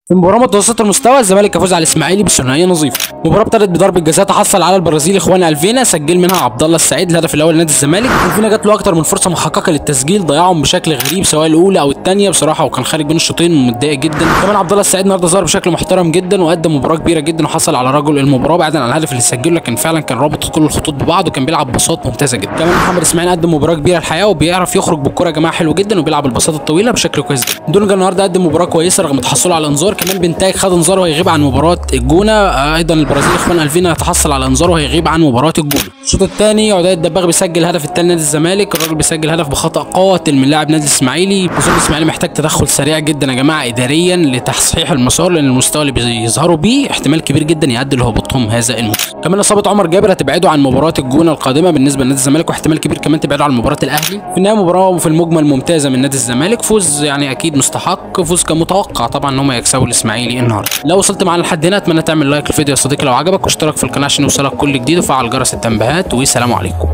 في مباراة متوسطة المستوى الزمالك يفوز على الاسماعيلي بثنائية نظيفة. المباراة ابتدت بضربة جزاء تحصل على البرازيلي اخوان الفينا، سجل منها عبد الله السعيد الهدف الاول لنادي الزمالك. الفينا جات له اكتر من فرصة محققة للتسجيل ضيعهم بشكل غريب سواء الاولى او الثانية بصراحة، وكان خارج بين الشوطين ومتضايق جدا. كمان عبد الله السعيد النهارده ظهر بشكل محترم جدا وقدم مباراة كبيرة جدا وحصل على رجل المباراة بعيدا عن الهدف اللي سجله، لكن فعلا كان رابط كل الخطوط ببعض وكان بيلعب بساط ممتازة جدا. كمان محمد اسماعيل قدم مباراة كبيرة الحقيقة وبيعرف يخرج بالكرة يا جماعة حلو جدا وبيلعب البساط الطويلة بشكل كويس جدا. دونجا النهارده قدم مباراة كويسة رغم تحصله على انذار، كمان بنتايج خد انذار وهيغيب عن مباراه الجونه. ايضا البرازيلي اخوان الفينا يتحصل على انذار وهيغيب عن مباراه الجونه. الشوط الثاني عدي الدباغ بيسجل الهدف الثاني نادي الزمالك، الراجل بيسجل هدف بخطا قاتل من لاعب نادي الاسماعيلي. اظن الاسماعيلي محتاج تدخل سريع جدا يا جماعه اداريا لتصحيح المسار، لان المستوى اللي بيظهروا بيه احتمال كبير جدا يؤدي لهبوطهم هذا الموسم. كمان اصابه عمر جابر هتبعده عن مباراه الجونه القادمه بالنسبه لنادي الزمالك، واحتمال كبير كمان تبعده عن مباراه الاهلي. في النهايه مباراه في المجمل ممتازه من نادي الزمالك، فوز يعني اكيد مستحق، فوز كان متوقع طبعا ان هم يكسبوا الاسماعيلي النهارده. لو وصلت معانا لحد هنا اتمنى تعمل لايك للفيديو يا صديقي لو عجبك، واشترك في القناه عشان يوصلك كل جديد وفعل جرس التنبيهات، والسلام عليكم.